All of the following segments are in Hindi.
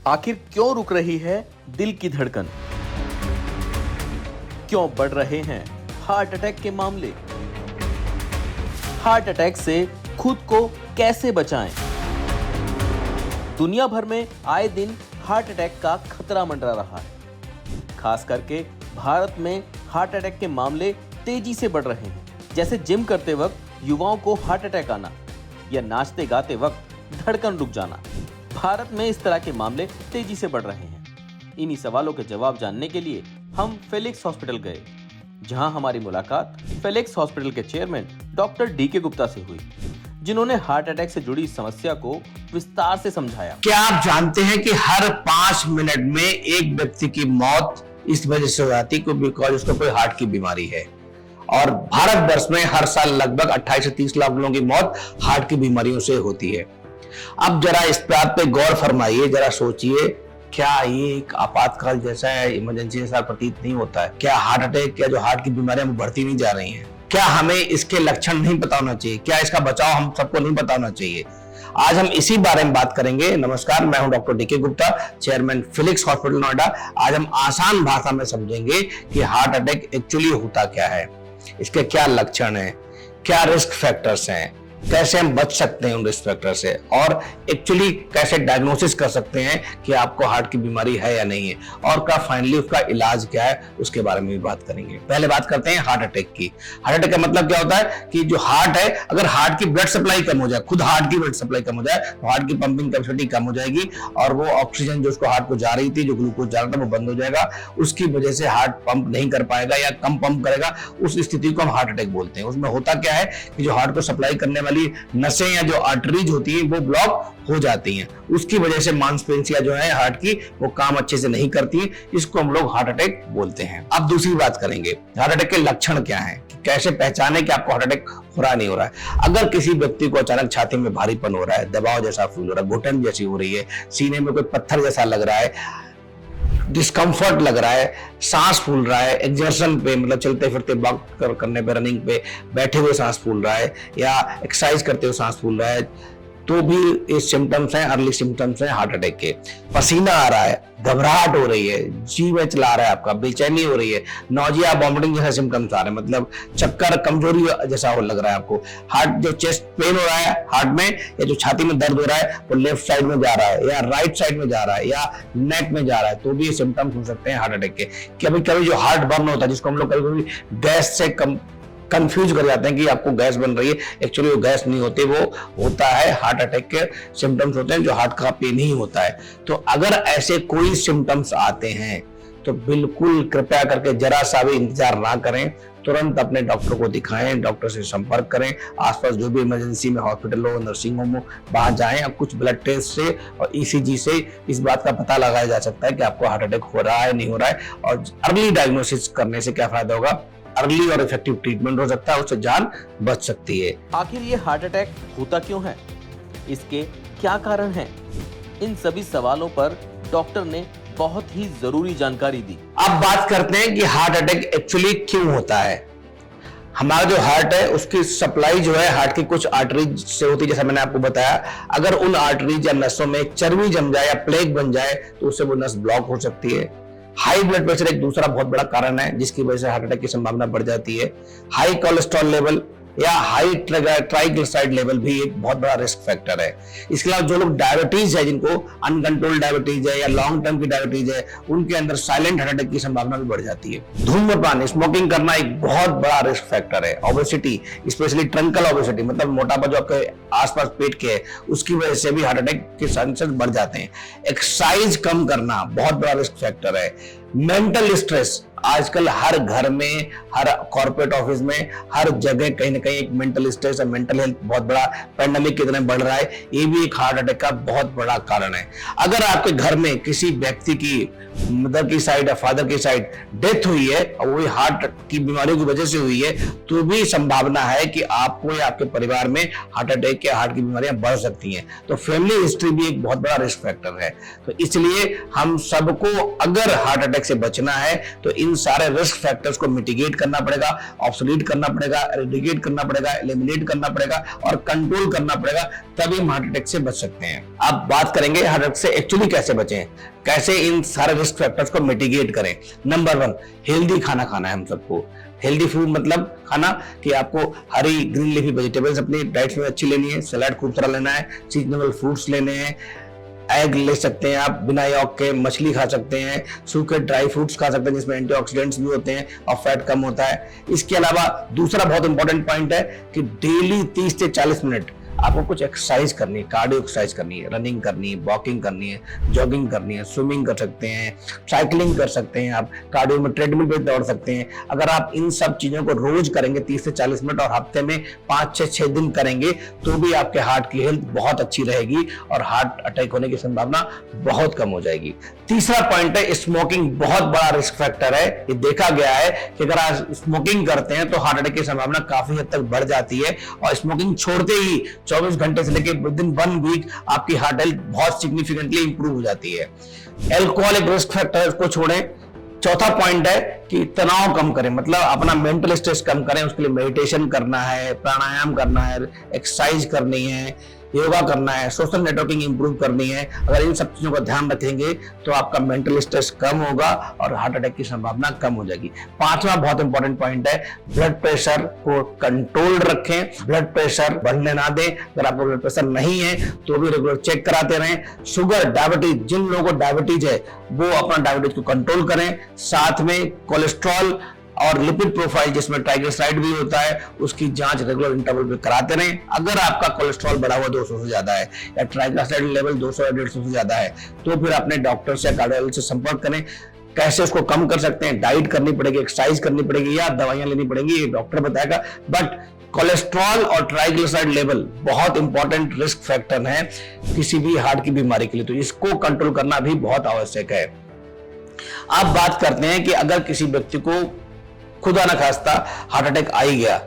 आखिर क्यों रुक रही है दिल की धड़कन? क्यों बढ़ रहे हैं हार्ट अटैक के मामले? हार्ट अटैक से खुद को कैसे बचाएं? दुनिया भर में आए दिन हार्ट अटैक का खतरा मंडरा रहा है। खास करके भारत में हार्ट अटैक के मामले तेजी से बढ़ रहे हैं। जैसे जिम करते वक्त युवाओं को हार्ट अटैक आना या नाचते गाते वक्त धड़कन रुक जाना। भारत में इस तरह के मामले तेजी से बढ़ रहे हैं। इन्हीं सवालों के जवाब जानने के लिए हम फेलिक्स हॉस्पिटल गए, जहां हमारी मुलाकात फेलिक्स हॉस्पिटल के चेयरमैन डॉक्टर डी.के. गुप्ता से हुई, जिन्होंने हार्ट अटैक से जुड़ी समस्या को विस्तार से समझाया। क्या आप जानते हैं कि हर 5 मिनट में एक व्यक्ति की मौत इस वजह से हो जाती है बिकॉज उसको कोई हार्ट की बीमारी है, और भारतवर्ष में हर साल लगभग 28 से 30 लाख लोगों की मौत हार्ट की बीमारियों से होती है। अब जरा इस बात पे गौर फरमाइए, जरा सोचिए, क्या ये एक आपातकाल जैसा है, इमरजेंसी जैसा प्रतीत नहीं होता है? क्या हार्ट अटैक या जो हार्ट की बीमारियां बढ़ती नहीं जा रही हैं? क्या हमें इसके लक्षण नहीं पता होना चाहिए? क्या इसका बचाव हम सबको नहीं पता होना चाहिए? आज हम इसी बारे में बात करेंगे। नमस्कार, मैं हूं doctor DK. Gupta, chairman Felix hospital Noida. आज हम आसान भाषा में समझेंगे कि हार्ट अटैक एक्चुअली होता क्या है, इसके क्या लक्षण हैं, क्या रिस्क फैक्टर्स हैं, कैसे हम बच सकते हैं उन रिस्क फैक्टर से, और एक्चुअली कैसे डायग्नोसिस कर सकते हैं कि आपको हार्ट की बीमारी है या नहीं है, और क्या फाइनली उसका इलाज क्या है, उसके बारे में भी बात करेंगे। पहले बात करते हैं हार्ट अटैक की। हार्ट अटैक का मतलब क्या होता है कि जो हार्ट है, अगर हार्ट की ब्लड सप्लाई कम हो जाए, खुद हार्ट की ब्लड सप्लाई कम हो जाए, तो हार्ट की पंपिंग कैपेसिटी कम हो जाएगी, और वो ऑक्सीजन जो उसको हार्ट को जा रही थी, जो ग्लूकोज जा रहा था, वो बंद हो जाएगा। उसकी वजह से हार्ट पंप नहीं कर पाएगा या कम पंप करेगा। उस स्थिति को हम हार्ट अटैक बोलते हैं। उसमें होता क्या है कि जो हार्ट को सप्लाई करने वाली नसें या जो आर्टरीज होती हैं वो ब्लॉक हो जाती हैं। उसकी वजह से मांसपेशियां जो है हार्ट की, वो काम अच्छे से नहीं करती हैं। इसको हम लोग हार्ट अटैक बोलते हैं। अब दूसरी बात करेंगे, हार्ट अटैक के लक्षण क्या हैं, कैसे पहचाने कि आपको हार्ट अटैक हो रहा नहीं हो रहा है। अगर किसी व्यक्ति को अचानक छाती में भारीपन हो रहा है, दबाव जैसा फील हो रहा है, घुटन जैसी हो रही है, सीने में कोई पत्थर जैसा लग रहा है, डिस्कम्फर्ट लग रहा है, सांस फूल रहा है, एक्सर्शन पे मतलब चलते फिरते वॉक करने पे, रनिंग पे बैठे हुए सांस फूल रहा है, या एक्सरसाइज करते हुए सांस फूल रहा है, तो भी ये सिम्टम्स हैं, अर्ली सिम्टम्स हैं हार्ट अटैक के। पसीना आ रहा है, घबराहट हो रही है, जी में चला रहा है आपका, बेचैनी हो रही है, नौजिया वॉमिटिंग जैसे सिम्टम्स आ रहे हैं, मतलब चक्कर, कमजोरी जैसा हो लग रहा है आपको। हार्ट जो चेस्ट पेन हो रहा है हार्ट में, या जो छाती में दर्द हो रहा है वो लेफ्ट साइड में जा रहा है या राइट साइड में जा रहा है या नेक में जा रहा है, तो भी ये सिम्टम्स हो सकते हैं हार्ट अटैक के। कभी कभी जो हार्ट बर्न होता है, जिसको हम लोग कभी कभी गैस से कंफ्यूज कर जाते हैं कि आपको गैस बन रही है, एक्चुअली वो गैस नहीं होती, वो होता है हार्ट अटैक के सिम्टम्स होते हैं, जो हार्ट का पेन ही होता है। तो अगर ऐसे कोई सिम्टम्स आते हैं तो बिल्कुल कृपया करके जरा सा भी इंतजार ना करें, तुरंत अपने डॉक्टर को दिखाएं, डॉक्टर से संपर्क करें। आसपास जो भी इमरजेंसी में हॉस्पिटल हो, नर्सिंग होम हो, वहां जाएं। अब कुछ ब्लड टेस्ट से और ईसीजी से इस बात का पता लगाया जा सकता है कि आपको हार्ट अटैक हो रहा है नहीं हो रहा है, और अर्ली डायग्नोसिस करने से क्या फायदा होगा, अर्ली और इफेक्टिव ट्रीटमेंट हो सकता है, उससे जान बच सकती है। आखिर ये हार्ट अटैक होता क्यों है, इसके क्या कारण हैं? इन सभी सवालों पर डॉक्टर ने बहुत ही जरूरी जानकारी दी। अब बात करते हैं कि हार्ट अटैक एक्चुअली क्यों होता है। हमारा जो हार्ट है उसकी सप्लाई जो है हार्ट की कुछ आर्टरीज से होती है, जैसा मैंने आपको बताया। अगर उन आर्टरीज या नसों में चर्बी जम जाए या प्लेग बन जाए तो उससे वो नस ब्लॉक हो सकती है। हाई ब्लड प्रेशर एक दूसरा बहुत बड़ा कारण है जिसकी वजह से हार्ट अटैक की संभावना बढ़ जाती है। हाई कोलेस्ट्रॉल लेवल या हाई ट्राइग्लिसराइड लेवल भी एक बहुत बड़ा रिस्क फैक्टर है। इसके अलावा जो लोग डायबिटीज है, जिनको अनकंट्रोल्ड डायबिटीज है या लॉन्ग टर्म की डायबिटीज है, उनके अंदर साइलेंट हार्ट अटैक की संभावना भी बढ़ जाती है। धूम्रपान, स्मोकिंग करना एक बहुत बड़ा रिस्क फैक्टर है। ओबेसिटी, स्पेशली ट्रंकल ओबेसिटी, मतलब मोटापा जो आपके आसपास पेट के है, उसकी वजह से भी हार्ट अटैक के चांसेस बढ़ जाते हैं। एक्सरसाइज कम करना बहुत बड़ा रिस्क फैक्टर है। मेंटल स्ट्रेस, आजकल हर घर में, हर कॉर्पोरेट ऑफिस में, हर जगह कहीं ना कहीं एक मेंटल स्ट्रेस और मेंटल हेल्थ बहुत बड़ा पैंडेमिक की तरह बढ़ रहा है, ये भी एक हार्ट अटैक का बहुत बड़ा कारण है। अगर आपके घर में किसी व्यक्ति की, मदर की साइड या फादर की साइड डेथ हुई है और वो हार्ट की बीमारियों की वजह से हुई है, तो भी संभावना है कि आपको या आपके परिवार में हार्ट अटैक या हार्ट की बीमारियां बढ़ सकती हैं। तो फैमिली हिस्ट्री भी एक बहुत बड़ा रिस्क फैक्टर है। तो इसलिए हम सबको अगर हार्ट अटैक से बचना है तो इन सारे रिस्क फैक्टर्स को मिटिगेट करना पड़ेगा, ऑब्सोलीट करना पड़ेगा, एरेडिकेट करना पड़ेगा, एलिमिनेट करना पड़ेगा और कंट्रोल करना पड़ेगा, तभी हम हार्ट अटैक से बच सकते हैं। अब बात करेंगे हार्ट अटैक से एक्चुअली कैसे बचें, कैसे इन सारे रिस्क फैक्टर्स को मिटिगेट करें। नंबर 1, हेल्दी खाना खाना है हम सबको। हेल्दी फूड मतलब खाना कि आपको हरी ग्रीन लीफी वेजिटेबल्स अपनी डाइट में अच्छी लेनी है, सलाद खूब सारा लेना है, सीजनेबल फ्रूट्स लेने हैं, एग ले सकते हैं आप बिना यॉक के, मछली खा सकते हैं, सूखे ड्राई फ्रूट्स खा सकते हैं जिसमें एंटीऑक्सीडेंट्स भी होते हैं और फैट कम होता है। इसके अलावा दूसरा बहुत इंपॉर्टेंट पॉइंट है कि डेली 30 से 40 मिनट आपको कुछ एक्सरसाइज करनी है, कार्डियो एक्सरसाइज करनी है, रनिंग करनी है, वॉकिंग करनी है, जॉगिंग करनी है, स्विमिंग कर सकते हैं, साइकिलिंग कर सकते हैं, आप कार्डियो में ट्रेडमिल पे दौड़ सकते हैं। अगर आप इन सब चीजों को रोज करेंगे 30 से 40 मिनट और हफ्ते में 5 से 6 दिन करेंगे तो भी आपके हार्ट की हेल्थ बहुत अच्छी रहेगी और हार्ट अटैक होने की संभावना बहुत कम हो जाएगी। तीसरा पॉइंट है, स्मोकिंग बहुत बड़ा रिस्क फैक्टर है। ये देखा गया है कि अगर आप स्मोकिंग करते हैं तो हार्ट अटैक की संभावना काफी हद तक बढ़ जाती है और स्मोकिंग छोड़ते ही 24 घंटे से लेकर विद इन 1 वीक आपकी हार्ट हेल्थ बहुत सिग्निफिकेंटली इंप्रूव हो जाती है। अल्कोहल एक रिस्क फैक्टर है, उसको छोड़ें। चौथा पॉइंट है कि तनाव कम करें, मतलब अपना मेंटल स्ट्रेस कम करें। उसके लिए मेडिटेशन करना है, प्राणायाम करना है, एक्सरसाइज करनी है, योगा करना है, सोशल नेटवर्किंग इंप्रूव करनी है। अगर इन सब चीजों का ध्यान रखेंगे तो आपका मेंटल स्ट्रेस कम होगा और हार्ट अटैक की संभावना कम हो जाएगी। पांचवा बहुत इंपॉर्टेंट पॉइंट है, ब्लड प्रेशर को कंट्रोल रखें, ब्लड प्रेशर बढ़ने ना दें। अगर आपको ब्लड प्रेशर नहीं है तो भी रेगुलर चेक कराते रहें। शुगर, डायबिटीज, जिन लोगों को डायबिटीज है वो अपना डायबिटीज को कंट्रोल करें। साथ में कोलेस्ट्रॉल और लिपिड प्रोफाइल जिसमें ट्राइग्लिसराइड भी होता है उसकी जांच रेगुलर इंटरवल पे कराते रहें। अगर आपका कोलेस्ट्रॉल बढ़ा हुआ 200 से ज्यादा है या ट्राइग्लिसराइड लेवल 200 या 150 से ज्यादा है तो फिर अपने डॉक्टर से, कार्डियोलॉजिस्ट से संपर्क करें। कैसे उसको कम कर सकते हैं, डाइट करनी पड़ेगी, एक्सरसाइज करनी पड़ेगी या दवाइयां लेनी पड़ेगी, ये डॉक्टर बताएगा। बट कोलेस्ट्रॉल और ट्राइग्लिसराइड लेवल बहुत इंपॉर्टेंट रिस्क फैक्टर है किसी भी हार्ट की बीमारी के लिए, तो इसको कंट्रोल करना भी बहुत आवश्यक है। अब बात करते हैं कि अगर किसी व्यक्ति को खुदा ना खास्ता हार्ट अटैक आ ही गया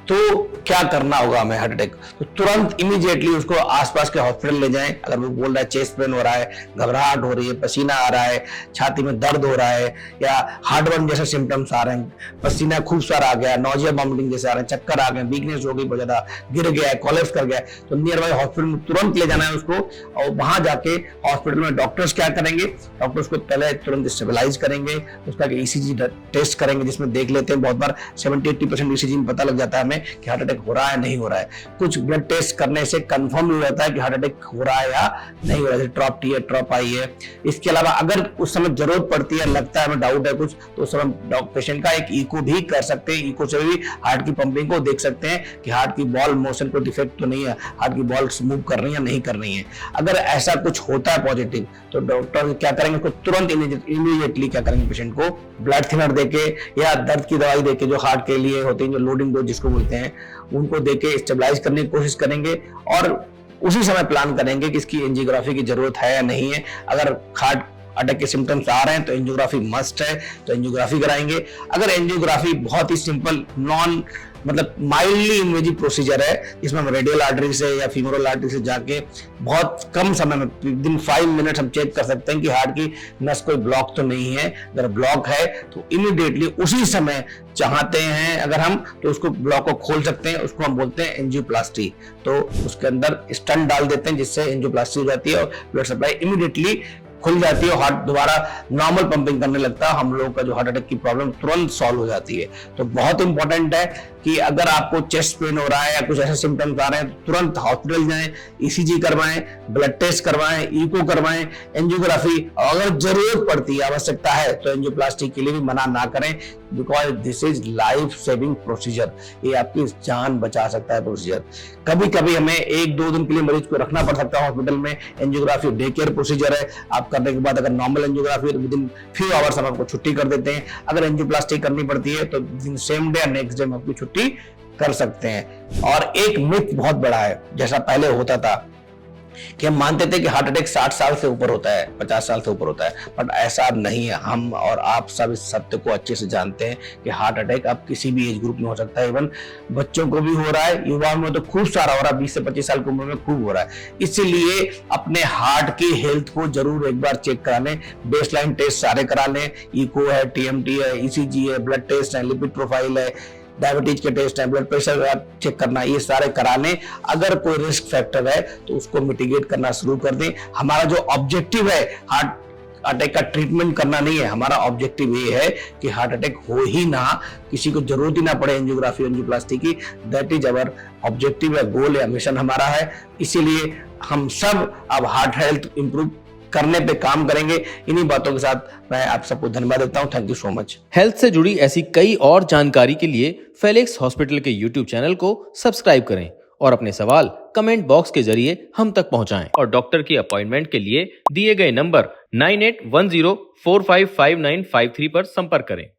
तो क्या करना होगा हमें। हार्ट अटैक तो तुरंत इमीडिएटली उसको आसपास के हॉस्पिटल ले जाएं। अगर वो बोल रहा है चेस्ट पेन हो रहा है, घबराहट हो रही है, पसीना आ रहा है, छाती में दर्द हो रहा है या हार्टबर्न जैसे सिम्टम्स आ रहे हैं, पसीना खूब सारा आ गया, नोजिया वॉमिटिंग जैसे आ रहे हैं, चक्कर आ गए, वीकनेस हो गई, बहुत ज्यादा गिर गया है, कोलैप्स कर गया है, तो नियर बाई हॉस्पिटल में तुरंत ले जाना है उसको। और वहां जाके हॉस्पिटल में डॉक्टर्स क्या करेंगे, डॉक्टर्स को पहले तुरंत स्टेबलाइज करेंगे, उसका ईसीजी टेस्ट करेंगे जिसमें देख लेते हैं। बहुत बार 70-80% ईसीजी में पता लग जाता है हमें कि हार्ट अटैक हो रहा है नहीं हो रहा है। कुछ ब्लड टेस्ट करने से कंफर्म हो जाता है कि हार्ट अटैक हो रहा है या नहीं हो रहा है, ट्रॉप टी है, ट्रॉप आई है। इसके अलावा अगर उस समय जरूरत पड़ती है, लगता है हमें डाउट है कुछ, तो उस समय पेशेंट का एक इको भी कर सकते हैं। इको से भी हार्ट की पंपिंग को देख सकते हैं कि हार्ट की बॉल मोशन को डिफेक्ट तो नहीं है, हार्ट की बॉल मूव कर रही है नहीं कर रही है। अगर ऐसा कुछ होता है पॉजिटिव तो डॉक्टर क्या करेंगे, उसको तुरंत इमीडिएटली क्या करेंगे, पेशेंट को ब्लड थिनर देके या दर्द की दवाई देके जो हार्ट के लिए होती है, जो लोडिंग डोज जिसको बोलते हैं, उनको देके स्टेबलाइज करने की कोशिश करेंगे और उसी समय प्लान करेंगे कि इसकी एंजियोग्राफी की जरूरत है या नहीं है। अगर हार्ट अटैक के सिम्टम्स आ रहे हैं तो एंजियोग्राफी मस्ट है, तो एंजियोग्राफी कराएंगे। अगर एंजियोग्राफी बहुत ही सिंपल नॉन मतलब माइल्डली इन्वेजिव प्रोसीजर है जिसमें हम रेडियल आर्टरी से या फीमोरल आर्टरी से जाके बहुत कम समय में विदिन 5 मिनट हम चेक कर सकते हैं कि हार्ट की नस कोई ब्लॉक तो नहीं है। अगर ब्लॉक है तो इमीडिएटली उसी समय चाहते हैं अगर हम तो उसको ब्लॉक को खोल सकते हैं, उसको हम बोलते हैं एंजियोप्लास्टी। तो उसके अंदर स्टंट डाल देते हैं जिससे एंजियोप्लास्टी हो जाती है और ब्लड सप्लाई इमीडिएटली खुल जाती है और हार्ट दोबारा नॉर्मल पंपिंग करने लगता है। हम लोगों का जो हार्ट अटैक की प्रॉब्लम तुरंत सॉल्व हो जाती है। तो बहुत इंपॉर्टेंट है कि अगर आपको चेस्ट पेन हो रहा है या कुछ ऐसे सिम्टम्स आ रहे हैं तो तुरंत हॉस्पिटल जाएं, ईसीजी करवाएं, ब्लड टेस्ट करवाएं, इको करवाएं, एंजियोग्राफी, अगर जरूरत पड़ती है, आवश्यकता है तो एंजियोप्लास्टी के लिए भी मना ना करें, because this is life saving procedure. ये आपकी जान बचा सकता है प्रोसीजर। कभी कभी हमें 1-2 दिन के लिए मरीज को रखना पड़ सकता है हॉस्पिटल में। एंजियोग्राफी डे केयर प्रोसीजर है, आप करने के बाद अगर normal angiography with in few hours हम आपको छुट्टी कर देते हैं। अगर एंजियोप्लास्टी करनी पड़ती है तो सेम डे या नेक्स्ट डे हम आपकी छुट्टी कर सकते हैं। और एक मिथ बहुत बड़ा है, जैसा पहले होता था कि हम मानते थे कि हार्ट अटैक 60 साल से ऊपर होता है, 50 साल से ऊपर होता है, बट ऐसा नहीं है। हम और आप सब इस सत्य को अच्छे से जानते हैं कि हार्ट अटैक अब किसी भी एज ग्रुप में हो सकता है। इवन बच्चों को भी हो रहा है, युवाओं में तो खूब सारा हो रहा है, 20 से 25 साल की उम्र में खूब हो रहा है। इसीलिए अपने हार्ट की हेल्थ को जरूर एक बार चेक करा लें। बेसलाइन टेस्ट सारे करा लें, इको है, टीएमटी है, ईसीजी है, ब्लड टेस्ट है, लिपिड प्रोफाइल है, डायबिटीज के टेस्ट है, ब्लड प्रेशर चेक करना, ये सारे करा लें। अगर कोई रिस्क फैक्टर है तो उसको मिटिगेट करना शुरू कर दें। हमारा जो ऑब्जेक्टिव है हार्ट अटैक का ट्रीटमेंट करना नहीं है, हमारा ऑब्जेक्टिव ये है कि हार्ट अटैक हो ही ना, किसी को जरूरत ही ना पड़े एंजियोग्राफी एंजियोप्लास्टी की। दैट इज अवर ऑब्जेक्टिव है, गोल है, मिशन हमारा है। इसीलिए हम सब अब हार्ट हेल्थ इंप्रूव करने पे काम करेंगे। इन्हीं बातों के साथ मैं आप सबको धन्यवाद देता हूं। Thank you so much. Health से जुड़ी ऐसी कई और जानकारी के लिए फेलिक्स हॉस्पिटल के यूट्यूब चैनल को सब्सक्राइब करें और अपने सवाल कमेंट बॉक्स के जरिए हम तक पहुंचाएं। और डॉक्टर की अपॉइंटमेंट के लिए दिए गए नंबर 9810455953 पर संपर्क करें।